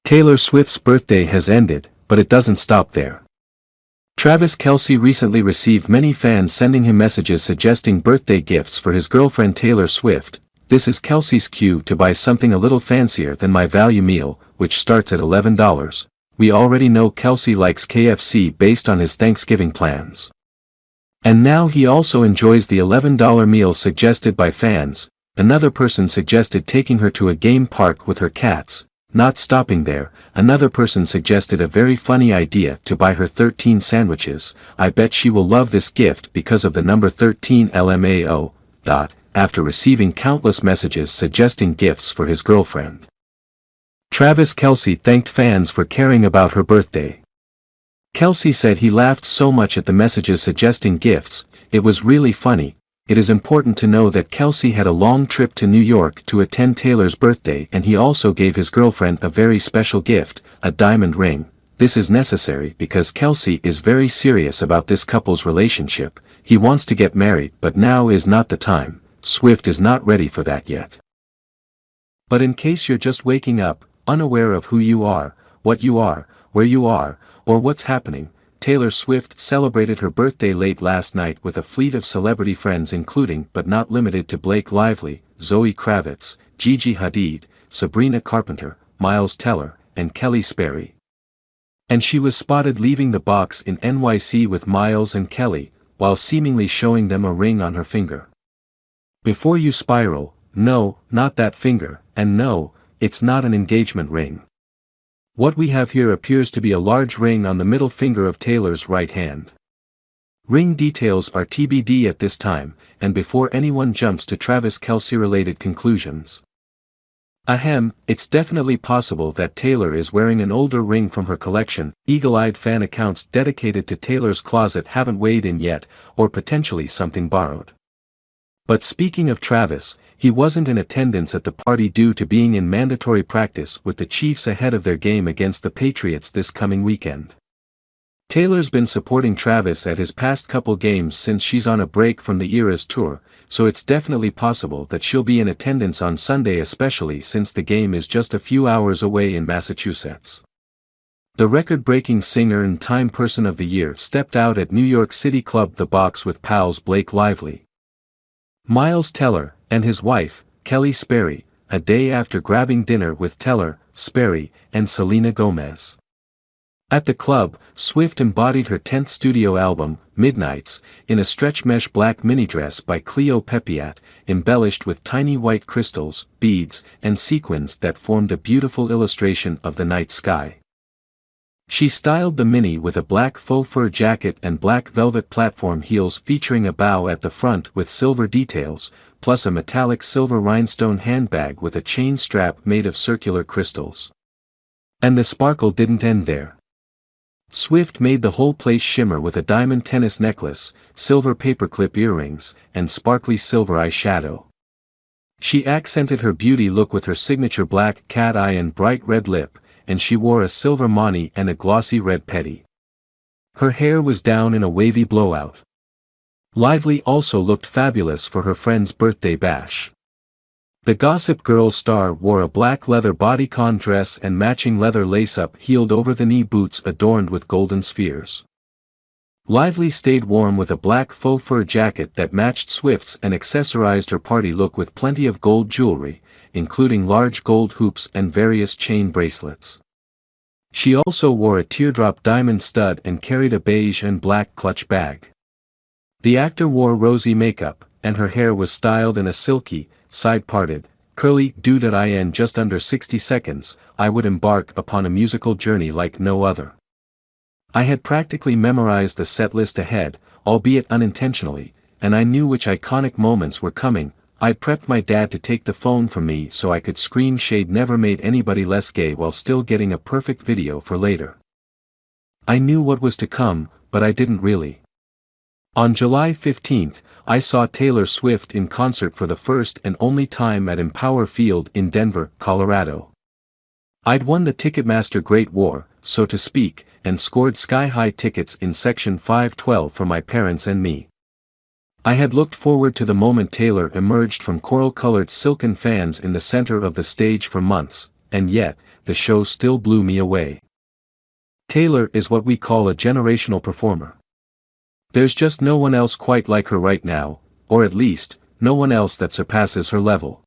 Taylor Swift's birthday has ended, but it doesn't stop there. Travis Kelce recently received many fans sending him messages suggesting birthday gifts for his girlfriend Taylor Swift. This is Kelce's cue to buy something a little fancier than my value meal, which starts at $11. We already know Kelce likes KFC based on his Thanksgiving plans. And now he also enjoys the $11 meal suggested by fans. Another person suggested taking her to a game park with her cats. Not stopping there, another person suggested a very funny idea to buy her 13 sandwiches. I bet she will love this gift because of the number 13 LMAO. After receiving countless messages suggesting gifts for his girlfriend. Travis Kelce thanked fans for caring about her birthday. Kelce said he laughed so much at the messages suggesting gifts, it was really funny. It is important to know that Kelce had a long trip to New York to attend Taylor's birthday, and he also gave his girlfriend a very special gift, a diamond ring. This is necessary because Kelce is very serious about this couple's relationship. He wants to get married, but now is not the time. Swift is not ready for that yet. But in case you're just waking up, unaware of who you are, what you are, where you are, or what's happening, Taylor Swift celebrated her birthday late last night with a fleet of celebrity friends including but not limited to Blake Lively, Zoe Kravitz, Gigi Hadid, Sabrina Carpenter, Miles Teller, and Kelly Sperry. And she was spotted leaving the box in NYC with Miles and Kelly, while seemingly showing them a ring on her finger. Before you spiral, no, not that finger, and no, it's not an engagement ring. What we have here appears to be a large ring on the middle finger of Taylor's right hand. Ring details are TBD at this time, and before anyone jumps to Travis Kelce-related conclusions. Ahem, it's definitely possible that Taylor is wearing an older ring from her collection. Eagle-eyed fan accounts dedicated to Taylor's closet haven't weighed in yet, or potentially something borrowed. But speaking of Travis, he wasn't in attendance at the party due to being in mandatory practice with the Chiefs ahead of their game against the Patriots this coming weekend. Taylor's been supporting Travis at his past couple games since she's on a break from the Eras tour, so it's definitely possible that she'll be in attendance on Sunday, especially since the game is just a few hours away in Massachusetts. The record-breaking singer and Time Person of the Year stepped out at New York City Club The Box with pals Blake Lively, Miles Teller, and his wife, Kelly Sperry, a day after grabbing dinner with Teller, Sperry, and Selena Gomez. At the club, Swift embodied her 10th studio album, Midnights, in a stretch mesh black mini dress by Cleo Pepiat, embellished with tiny white crystals, beads, and sequins that formed a beautiful illustration of the night sky. She styled the mini with a black faux fur jacket and black velvet platform heels featuring a bow at the front with silver details, plus a metallic silver rhinestone handbag with a chain strap made of circular crystals. And the sparkle didn't end there. Swift made the whole place shimmer with a diamond tennis necklace, silver paperclip earrings, and sparkly silver eyeshadow. She accented her beauty look with her signature black cat eye and bright red lip, and she wore a silver mani and a glossy red petty. Her hair was down in a wavy blowout. Lively also looked fabulous for her friend's birthday bash. The Gossip Girl star wore a black leather bodycon dress and matching leather lace-up heeled over-the-knee boots adorned with golden spheres. Lively stayed warm with a black faux fur jacket that matched Swift's and accessorized her party look with plenty of gold jewelry, including large gold hoops and various chain bracelets. She also wore a teardrop diamond stud and carried a beige and black clutch bag. The actor wore rosy makeup, and her hair was styled in a silky, side-parted, curly do that in just under 60 seconds. I would embark upon a musical journey like no other. I had practically memorized the set list ahead, albeit unintentionally, and I knew which iconic moments were coming. I'd prepped my dad to take the phone from me so I could scream shade never made anybody less gay while still getting a perfect video for later. I knew what was to come, but I didn't really. On July 15th, I saw Taylor Swift in concert for the first and only time at Empower Field in Denver, Colorado. I'd won the Ticketmaster Great War, so to speak, and scored sky-high tickets in Section 512 for my parents and me. I had looked forward to the moment Taylor emerged from coral-colored silken fans in the center of the stage for months, and yet, the show still blew me away. Taylor is what we call a generational performer. There's just no one else quite like her right now, or at least, no one else that surpasses her level.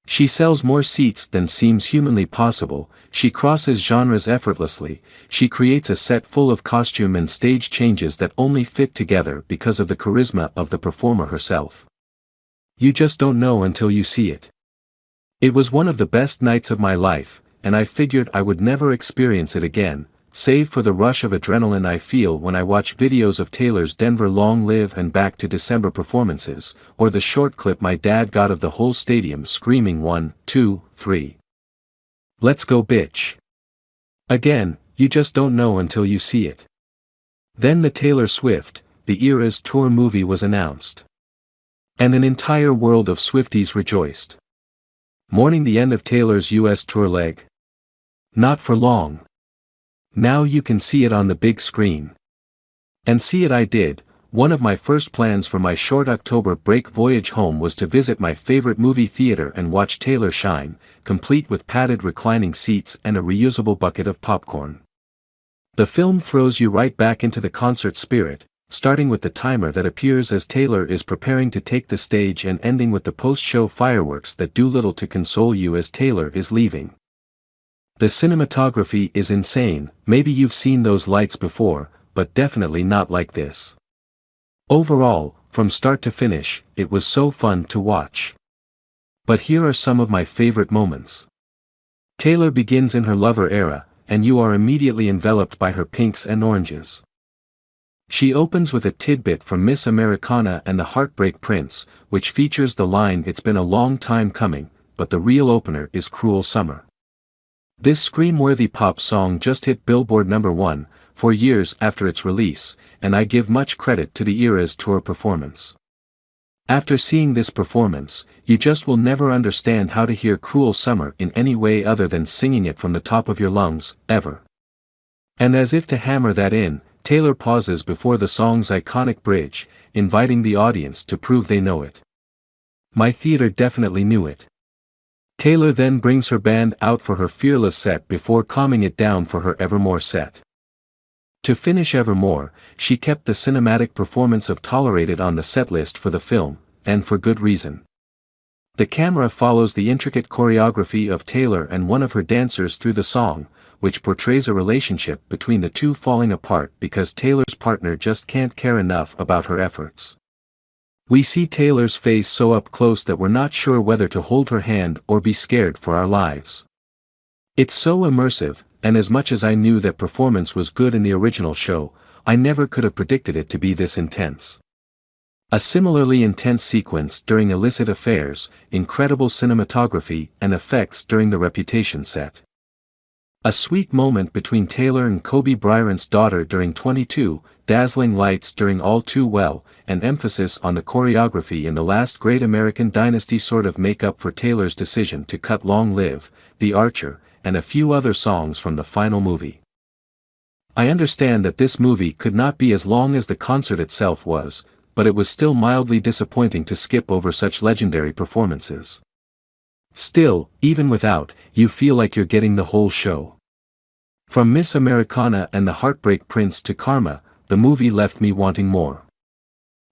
She sells more seats than seems humanly possible, she crosses genres effortlessly, she creates a set full of costume and stage changes that only fit together because of the charisma of the performer herself. You just don't know until you see it. It was one of the best nights of my life, and I figured I would never experience it again, save for the rush of adrenaline I feel when I watch videos of Taylor's Denver Long Live and Back to December performances, or the short clip my dad got of the whole stadium screaming 1, 2, 3. Let's go bitch. Again, you just don't know until you see it. Then the Taylor Swift, The Eras Tour movie was announced. And an entire world of Swifties rejoiced. Mourning the end of Taylor's US tour leg? Not for long. Now you can see it on the big screen. And see it I did. One of my first plans for my short October break voyage home was to visit my favorite movie theater and watch Taylor shine, complete with padded reclining seats and a reusable bucket of popcorn. The film throws you right back into the concert spirit, starting with the timer that appears as Taylor is preparing to take the stage and ending with the post-show fireworks that do little to console you as Taylor is leaving. The cinematography is insane, maybe you've seen those lights before, but definitely not like this. Overall, from start to finish, it was so fun to watch. But here are some of my favorite moments. Taylor begins in her Lover era, and you are immediately enveloped by her pinks and oranges. She opens with a tidbit from Miss Americana and the Heartbreak Prince, which features the line "It's been a long time coming," but the real opener is Cruel Summer. This scream-worthy pop song just hit Billboard #1, 4 years after its release, and I give much credit to the Eras Tour performance. After seeing this performance, you just will never understand how to hear Cruel Summer in any way other than singing it from the top of your lungs, ever. And as if to hammer that in, Taylor pauses before the song's iconic bridge, inviting the audience to prove they know it. My theater definitely knew it. Taylor then brings her band out for her Fearless set before calming it down for her Evermore set. To finish Evermore, she kept the cinematic performance of Tolerated on the setlist for the film, and for good reason. The camera follows the intricate choreography of Taylor and one of her dancers through the song, which portrays a relationship between the two falling apart because Taylor's partner just can't care enough about her efforts. We see Taylor's face so up close that we're not sure whether to hold her hand or be scared for our lives. It's so immersive, and as much as I knew that performance was good in the original show, I never could have predicted it to be this intense. A similarly intense sequence during Illicit Affairs, incredible cinematography and effects during the Reputation set. A sweet moment between Taylor and Kobe Bryant's daughter during 22, dazzling lights during All Too Well, and emphasis on the choreography in The Last Great American Dynasty sort of make up for Taylor's decision to cut Long Live, The Archer, and a few other songs from the final movie. I understand that this movie could not be as long as the concert itself was, but it was still mildly disappointing to skip over such legendary performances. Still, even without, you feel like you're getting the whole show. From Miss Americana and the Heartbreak Prince to Karma, the movie left me wanting more.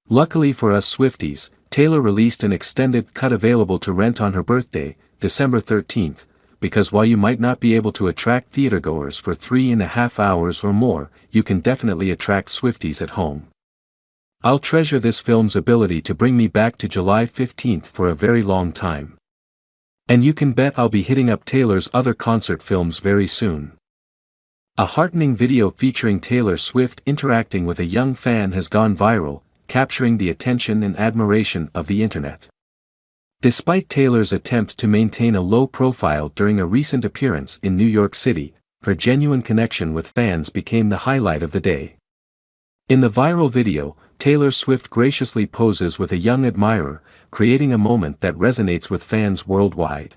Luckily for us Swifties, Taylor released an extended cut available to rent on her birthday, December 13th, because while you might not be able to attract theatergoers for 3.5 hours or more, you can definitely attract Swifties at home. I'll treasure this film's ability to bring me back to July 15th for a very long time. And you can bet I'll be hitting up Taylor's other concert films very soon. A heartening video featuring Taylor Swift interacting with a young fan has gone viral, capturing the attention and admiration of the internet. Despite Taylor's attempt to maintain a low profile during a recent appearance in New York City, her genuine connection with fans became the highlight of the day. In the viral video, Taylor Swift graciously poses with a young admirer, creating a moment that resonates with fans worldwide.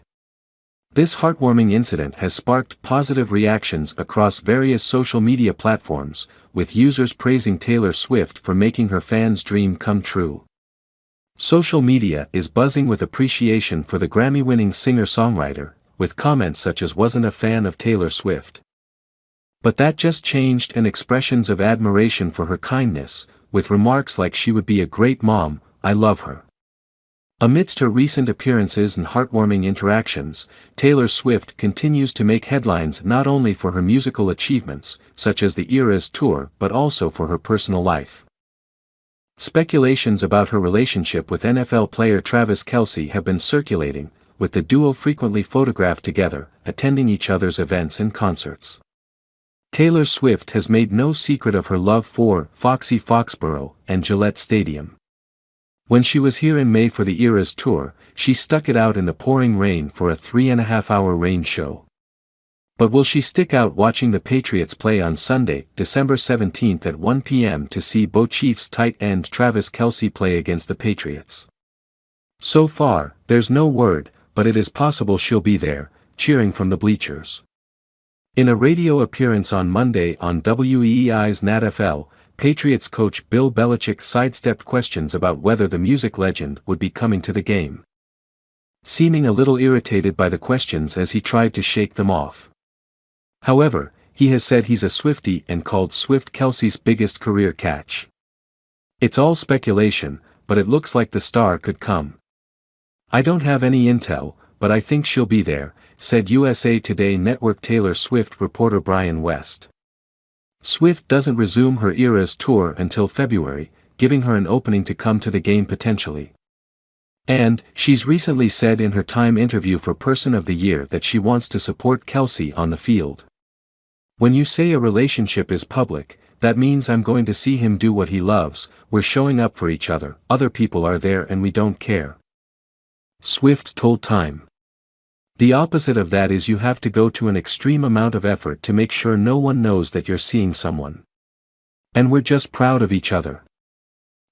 This heartwarming incident has sparked positive reactions across various social media platforms, with users praising Taylor Swift for making her fans' dream come true. Social media is buzzing with appreciation for the Grammy-winning singer-songwriter, with comments such as "wasn't a fan of Taylor Swift." But that just changed, and expressions of admiration for her kindness, with remarks like "she would be a great mom, I love her." Amidst her recent appearances and heartwarming interactions, Taylor Swift continues to make headlines not only for her musical achievements, such as the Eras Tour, but also for her personal life. Speculations about her relationship with NFL player Travis Kelce have been circulating, with the duo frequently photographed together, attending each other's events and concerts. Taylor Swift has made no secret of her love for Foxborough and Gillette Stadium. When she was here in May for the Eras Tour, she stuck it out in the pouring rain for a 3.5-hour rain show. But will she stick out watching the Patriots play on Sunday, December 17th at 1 p.m. to see Bo Chiefs tight end Travis Kelce play against the Patriots? So far, there's no word, but it is possible she'll be there, cheering from the bleachers. In a radio appearance on Monday on WEEI's NatFL, Patriots coach Bill Belichick sidestepped questions about whether the music legend would be coming to the game, seeming a little irritated by the questions as he tried to shake them off. However, he has said he's a Swiftie and called Swift Kelce's biggest career catch. "It's all speculation, but it looks like the star could come. I don't have any intel, but I think she'll be there," said USA Today Network Taylor Swift reporter Brian West. Swift doesn't resume her Eras Tour until February, giving her an opening to come to the game potentially. And, she's recently said in her Time interview for Person of the Year that she wants to support Kelce on the field. "When you say a relationship is public, that means I'm going to see him do what he loves, we're showing up for each other, other people are there and we don't care," Swift told Time. "The opposite of that is you have to go to an extreme amount of effort to make sure no one knows that you're seeing someone. And we're just proud of each other."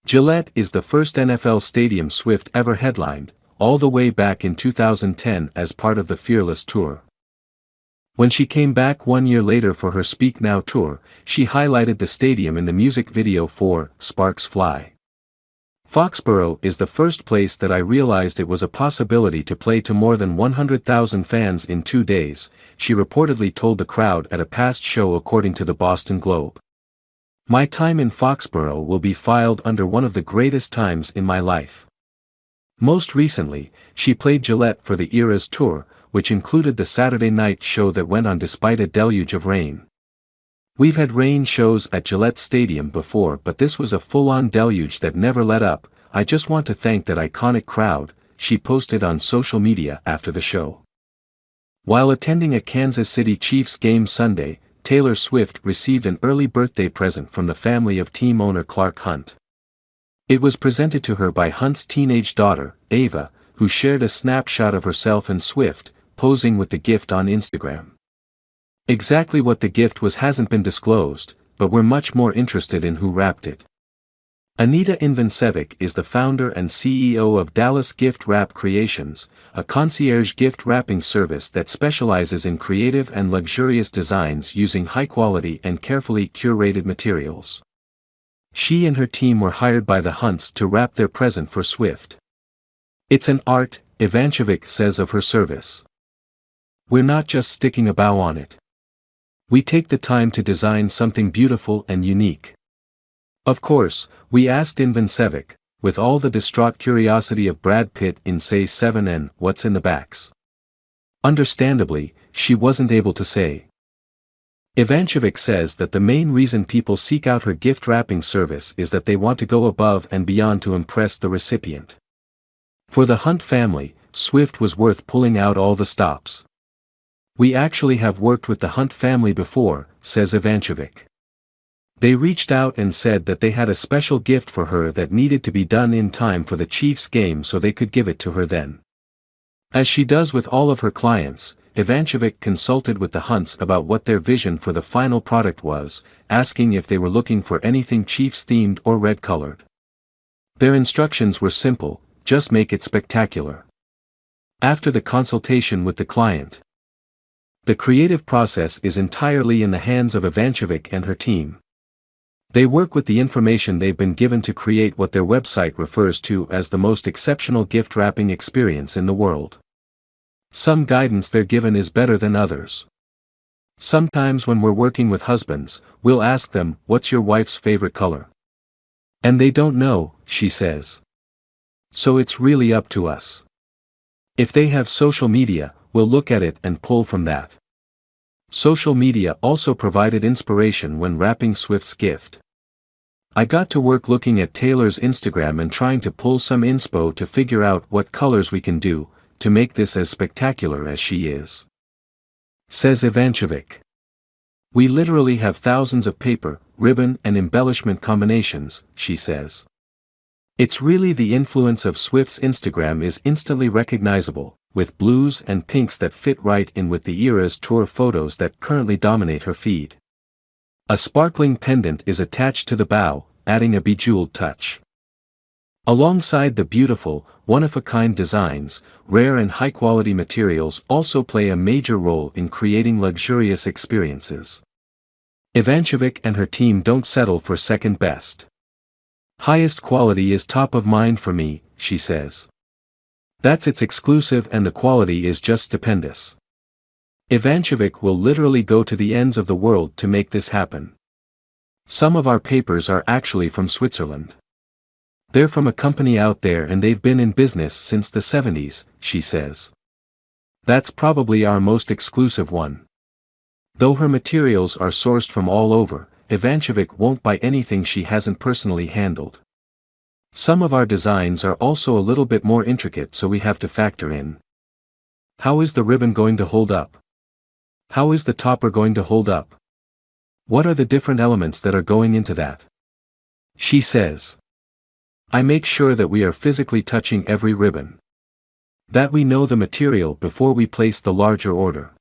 Gillette is the first NFL stadium Swift ever headlined, all the way back in 2010 as part of the Fearless Tour. When she came back 1 year later for her Speak Now tour, she highlighted the stadium in the music video for Sparks Fly. "Foxborough is the first place that I realized it was a possibility to play to more than 100,000 fans in 2 days," she reportedly told the crowd at a past show according to the Boston Globe. "My time in Foxborough will be filed under one of the greatest times in my life." Most recently, she played Gillette for the Eras Tour, which included the Saturday night show that went on despite a deluge of rain. "We've had rain shows at Gillette Stadium before, but this was a full-on deluge that never let up. I just want to thank that iconic crowd," she posted on social media after the show. While attending a Kansas City Chiefs game Sunday, Taylor Swift received an early birthday present from the family of team owner Clark Hunt. It was presented to her by Hunt's teenage daughter, Ava, who shared a snapshot of herself and Swift, posing with the gift on Instagram. Exactly what the gift was hasn't been disclosed, but we're much more interested in who wrapped it. Anita Invancevic is the founder and CEO of Dallas Gift Wrap Creations, a concierge gift wrapping service that specializes in creative and luxurious designs using high-quality and carefully curated materials. She and her team were hired by the Hunts to wrap their present for Swift. "It's an art," Ivancevic says of her service. "We're not just sticking a bow on it. We take the time to design something beautiful and unique." Of course, we asked Invancevic, with all the distraught curiosity of Brad Pitt in Say 7 and What's in the Backs. Understandably, she wasn't able to say. Ivancevic says that the main reason people seek out her gift wrapping service is that they want to go above and beyond to impress the recipient. For the Hunt family, Swift was worth pulling out all the stops. "We actually have worked with the Hunt family before," says Ivancevic. "They reached out and said that they had a special gift for her that needed to be done in time for the Chiefs game so they could give it to her then." As she does with all of her clients, Ivancevic consulted with the Hunts about what their vision for the final product was, asking if they were looking for anything Chiefs-themed or red-colored. Their instructions were simple: just make it spectacular. After the consultation with the client, the creative process is entirely in the hands of Ivancevic and her team. They work with the information they've been given to create what their website refers to as the most exceptional gift wrapping experience in the world. Some guidance they're given is better than others. Sometimes when we're working with husbands, we'll ask them, "What's your wife's favorite color?" And they don't know, she says. So it's really up to us. If they have social media, we'll look at it and pull from that. Social media also provided inspiration when wrapping Swift's gift. I got to work looking at Taylor's Instagram and trying to pull some inspo to figure out what colors we can do to make this as spectacular as she is, says Ivančević. We literally have thousands of paper, ribbon and embellishment combinations, she says. It's really the influence of Swift's Instagram is instantly recognizable, with blues and pinks that fit right in with the Eras Tour photos that currently dominate her feed. A sparkling pendant is attached to the bow, adding a bejeweled touch. Alongside the beautiful, one-of-a-kind designs, rare and high-quality materials also play a major role in creating luxurious experiences. Ivančević and her team don't settle for second best. Highest quality is top of mind for me, she says. That's its exclusive and the quality is just stupendous. Ivančević will literally go to the ends of the world to make this happen. Some of our papers are actually from Switzerland. They're from a company out there and they've been in business since the 70s, she says. That's probably our most exclusive one. Though her materials are sourced from all over, Ivančević won't buy anything she hasn't personally handled. Some of our designs are also a little bit more intricate, so we have to factor in. How is the ribbon going to hold up? How is the topper going to hold up? What are the different elements that are going into that? She says. I make sure that we are physically touching every ribbon. That we know the material before we place the larger order.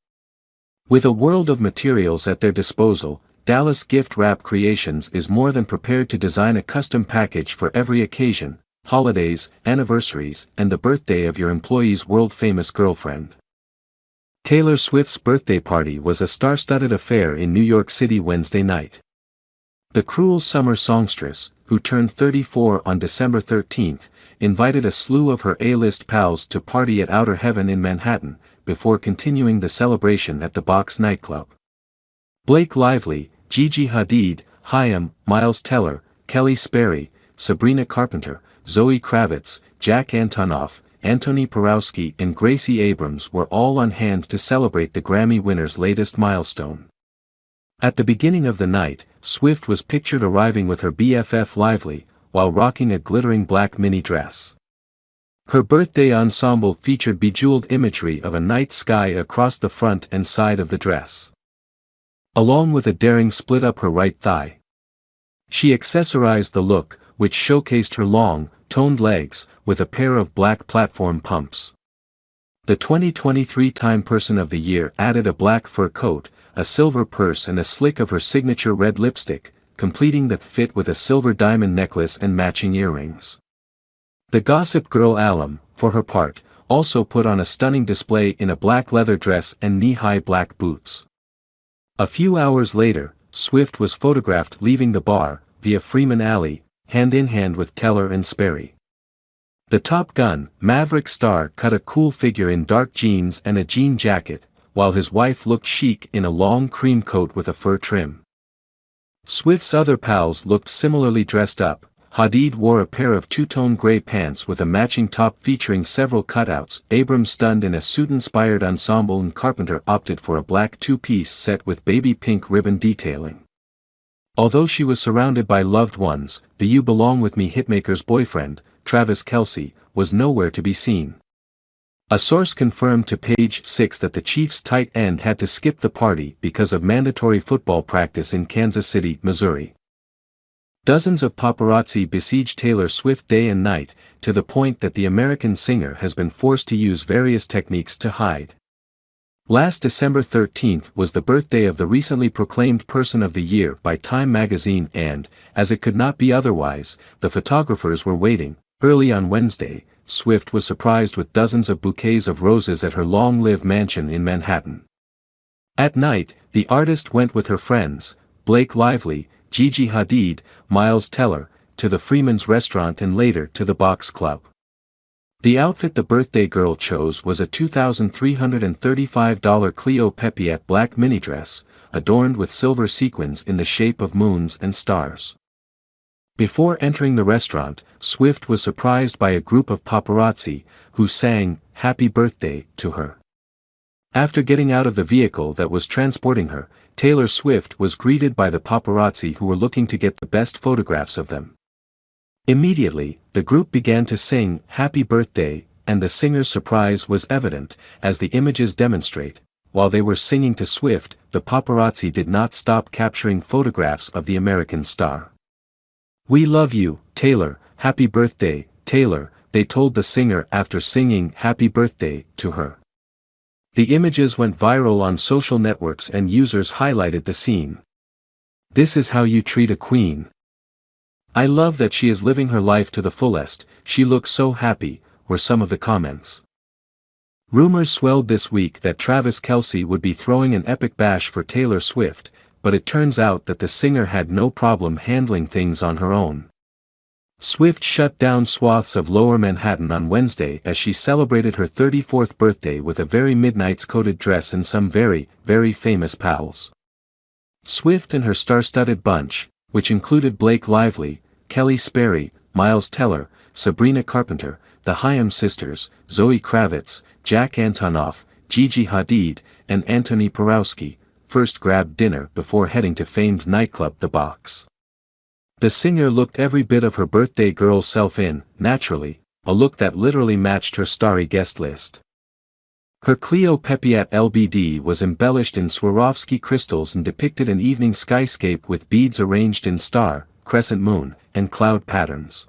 With a world of materials at their disposal, Dallas Gift Wrap Creations is more than prepared to design a custom package for every occasion, holidays, anniversaries, and the birthday of your employee's world-famous girlfriend. Taylor Swift's birthday party was a star-studded affair in New York City Wednesday night. The cruel summer songstress, who turned 34 on December 13, invited a slew of her A-list pals to party at Outer Heaven in Manhattan, before continuing the celebration at the Box nightclub. Blake Lively, Gigi Hadid, Haim, Miles Teller, Kelly Sperry, Sabrina Carpenter, Zoe Kravitz, Jack Antonoff, Anthony Porowski and Gracie Abrams were all on hand to celebrate the Grammy winner's latest milestone. At the beginning of the night, Swift was pictured arriving with her BFF Lively, while rocking a glittering black mini dress. Her birthday ensemble featured bejeweled imagery of a night sky across the front and side of the dress, along with a daring split up her right thigh. She accessorized the look, which showcased her long, toned legs, with a pair of black platform pumps. The 2023 Time Person of the Year added a black fur coat, a silver purse and a slick of her signature red lipstick, completing the fit with a silver diamond necklace and matching earrings. The Gossip Girl alum, for her part, also put on a stunning display in a black leather dress and knee-high black boots. A few hours later, Swift was photographed leaving the bar, via Freeman Alley, hand-in-hand with Teller and Sperry. The Top Gun, Maverick star cut a cool figure in dark jeans and a jean jacket, while his wife looked chic in a long cream coat with a fur trim. Swift's other pals looked similarly dressed up. Hadid wore a pair of two-tone gray pants with a matching top featuring several cutouts, Abrams stunned in a suit-inspired ensemble and Carpenter opted for a black two-piece set with baby pink ribbon detailing. Although she was surrounded by loved ones, the You Belong With Me hitmaker's boyfriend, Travis Kelce, was nowhere to be seen. A source confirmed to Page 6 that the Chiefs' tight end had to skip the party because of mandatory football practice in Kansas City, Missouri. Dozens of paparazzi besiege Taylor Swift day and night, to the point that the American singer has been forced to use various techniques to hide. Last December 13th was the birthday of the recently proclaimed Person of the Year by Time magazine and, as it could not be otherwise, the photographers were waiting. Early on Wednesday, Swift was surprised with dozens of bouquets of roses at her long-lived mansion in Manhattan. At night, the artist went with her friends, Blake Lively, Gigi Hadid, Miles Teller, to the Freeman's restaurant and later to the Box Club. The outfit the birthday girl chose was a $2,335 Cleo Pepiette black mini dress, adorned with silver sequins in the shape of moons and stars. Before entering the restaurant, Swift was surprised by a group of paparazzi, who sang, "Happy Birthday," to her. After getting out of the vehicle that was transporting her, Taylor Swift was greeted by the paparazzi who were looking to get the best photographs of them. Immediately, the group began to sing, "Happy Birthday," and the singer's surprise was evident, as the images demonstrate. While they were singing to Swift, the paparazzi did not stop capturing photographs of the American star. "We love you, Taylor, happy birthday, Taylor," they told the singer after singing "Happy Birthday" to her. The images went viral on social networks and users highlighted the scene. "This is how you treat a queen. I love that she is living her life to the fullest, she looks so happy," were some of the comments. Rumors swelled this week that Travis Kelce would be throwing an epic bash for Taylor Swift, but it turns out that the singer had no problem handling things on her own. Swift shut down swaths of Lower Manhattan on Wednesday as she celebrated her 34th birthday with a very Midnights-coated dress and some very, very famous pals. Swift and her star-studded bunch, which included Blake Lively, Kelly Sperry, Miles Teller, Sabrina Carpenter, the Hyam sisters, Zoe Kravitz, Jack Antonoff, Gigi Hadid, and Antoni Porowski, first grabbed dinner before heading to famed nightclub The Box. The singer looked every bit of her birthday girl self in, naturally, a look that literally matched her starry guest list. Her Cleo Pepiette LBD was embellished in Swarovski crystals and depicted an evening skyscape with beads arranged in star, crescent moon, and cloud patterns.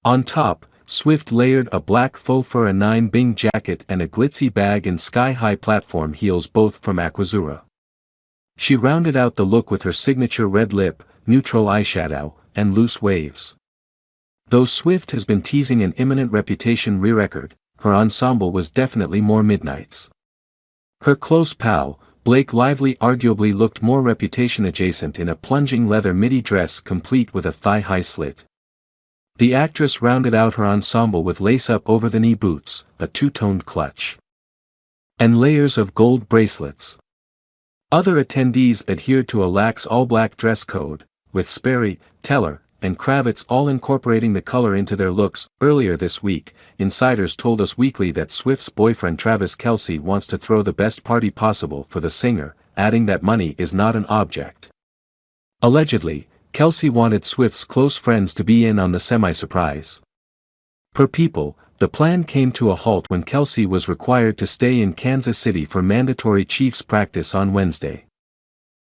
On top, Swift layered a black faux fur a 9-bing jacket and a glitzy bag in sky-high platform heels, both from Aquazzura. She rounded out the look with her signature red lip, neutral eyeshadow, and loose waves. Though Swift has been teasing an imminent reputation re-record, her ensemble was definitely more Midnights. Her close pal, Blake Lively, arguably looked more reputation adjacent in a plunging leather midi dress complete with a thigh-high slit. The actress rounded out her ensemble with lace-up over-the-knee boots, a two-toned clutch, and layers of gold bracelets. Other attendees adhered to a lax all-black dress code, with Sperry, Teller, and Kravitz all incorporating the color into their looks. Earlier this week, insiders told Us Weekly that Swift's boyfriend Travis Kelce wants to throw the best party possible for the singer, adding that money is not an object. Allegedly, Kelce wanted Swift's close friends to be in on the semi-surprise. Per People, the plan came to a halt when Kelce was required to stay in Kansas City for mandatory Chiefs practice on Wednesday.